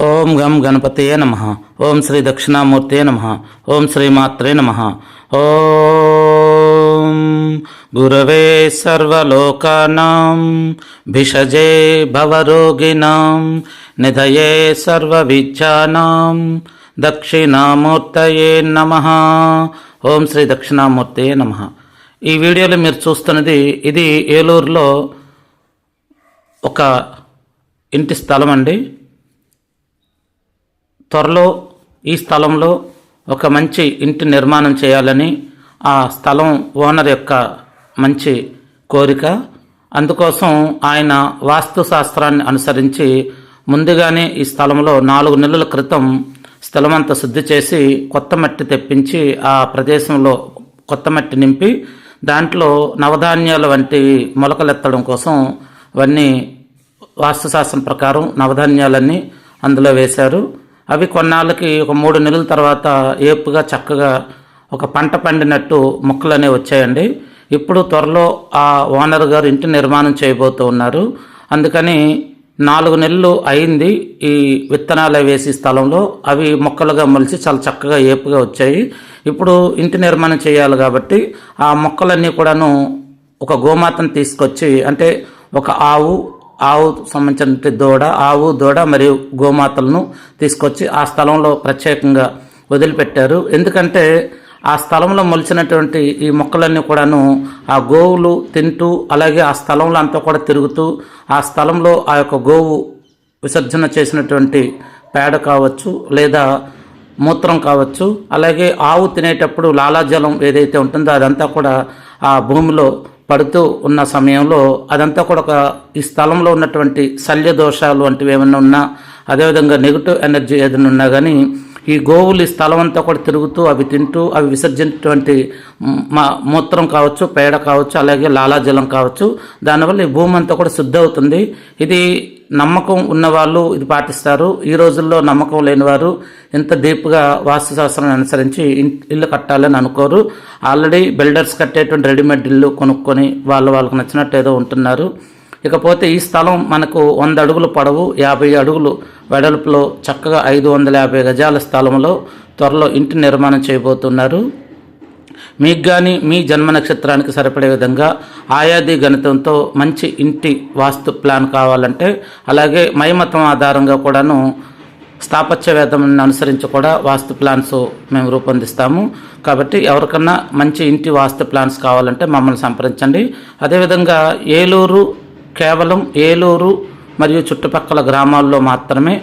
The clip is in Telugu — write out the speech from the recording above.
ఓం గం గణపతయే నమః. ఓం శ్రీ దక్షిణామూర్తయే నమః. ఓం శ్రీమాత్రే నమః. ఓం గురవే సర్వలోకానాం భిషజే భవరోగిణాం నిధయే సర్వవిద్యానాం దక్షిణామూర్తయే నమః. ఓం శ్రీ దక్షిణామూర్తయే నమః. ఈ వీడియోలో మీరు చూస్తున్నది ఇది ఏలూరులో ఒక ఇంటి స్థలం అండి. త్వరలో ఈ స్థలంలో ఒక మంచి ఇంటి నిర్మాణం చేయాలని ఆ స్థలం ఓనర్ యొక్క మంచి కోరిక. అందుకోసం ఆయన వాస్తు శాస్త్రాన్ని అనుసరించి ముందుగానే ఈ స్థలంలో 4 నెలల క్రితం స్థలమంతా శుద్ధి చేసి కొత్త మట్టి తెప్పించి ఆ ప్రదేశంలో కొత్త మట్టి నింపి దాంట్లో నవధాన్యాల వంటి మొలకలెత్తడం కోసం అవన్నీ వాస్తుశాస్త్రం ప్రకారం నవధాన్యాలన్నీ అందులో వేశారు. అవి కొన్నాళ్ళకి ఒక 3 నెలల తర్వాత ఏపుగా చక్కగా ఒక పంట పండినట్టు మొక్కలు అనేవి వచ్చాయండి. ఇప్పుడు త్వరలో ఆ ఓనర్ గారు ఇంటి నిర్మాణం చేయబోతూ ఉన్నారు. అందుకని 4 నెలలు అయింది ఈ విత్తనాలు వేసి స్థలంలో అవి మొక్కలుగా మొలిచి చాలా చక్కగా ఏపుగా వచ్చాయి. ఇప్పుడు ఇంటి నిర్మాణం చేయాలి కాబట్టి ఆ మొక్కలన్నీ కూడాను ఒక గోమాతను తీసుకొచ్చి, అంటే ఒక ఆవు సంబంధించిన దూడ మరియు గోమాతలను తీసుకొచ్చి ఆ స్థలంలో ప్రత్యేకంగా వదిలిపెట్టారు. ఎందుకంటే ఆ స్థలంలో మొలిచినటువంటి ఈ మొక్కలన్నీ కూడాను ఆ గోవులు తింటూ, అలాగే ఆ స్థలంలో అంతా కూడా తిరుగుతూ, ఆ స్థలంలో ఆ యొక్క గోవు విసర్జన చేసినటువంటి పేడ కావచ్చు లేదా మూత్రం కావచ్చు, అలాగే ఆవు తినేటప్పుడు లాలాజలం ఏదైతే ఉంటుందో అదంతా కూడా ఆ భూమిలో పడుతూ ఉన్న సమయంలో అదంతా కూడా ఈ స్థలంలో ఉన్నటువంటి శల్య దోషాలు వంటివి ఏమైనా ఉన్నా, అదేవిధంగా నెగిటివ్ ఎనర్జీ ఏదైనా ఉన్నా కానీ ఈ గోవులు ఈ స్థలం అంతా కూడా తిరుగుతూ అవి తింటూ అవి విసర్జించినటువంటి మూత్రం కావచ్చు, పేడ కావచ్చు, అలాగే లాలాజలం కావచ్చు, దానివల్ల ఈ భూమి అంతా కూడా శుద్ధి అవుతుంది. ఇది నమ్మకం ఉన్నవాళ్ళు ఇది పాటిస్తారు. ఈ రోజుల్లో నమ్మకం లేనివారు ఇంత డీప్గా వాస్తుశాస్త్రాన్ని అనుసరించి ఇల్లు కట్టాలని అనుకోరు. ఆల్రెడీ బిల్డర్స్ కట్టేటువంటి రెడీమేడ్ ఇల్లు కొనుక్కొని వాళ్ళకు నచ్చినట్టు ఏదో ఉంటున్నారు. ఇకపోతే ఈ స్థలం మనకు 100 అడుగులు పొడవు, 50 అడుగులు వెడల్పులో చక్కగా 550 గజాల స్థలంలో త్వరలో ఇంటి నిర్మాణం చేయబోతున్నారు. మీకు కానీ మీ జన్మ నక్షత్రానికి సరిపడే విధంగా ఆయాది గణితంతో మంచి ఇంటి వాస్తు ప్లాన్ కావాలంటే, అలాగే మైమతం ఆధారంగా కూడాను స్థాపత్య వేదం అనుసరించి కూడా వాస్తు ప్లాన్స్ మేము రూపొందిస్తాము. కాబట్టి ఎవరికన్నా మంచి ఇంటి వాస్తు ప్లాన్స్ కావాలంటే మమ్మల్ని సంప్రదించండి. అదేవిధంగా కేవలం ఏలూరు మరియు చుట్టుపక్కల గ్రామాల్లో మాత్రమే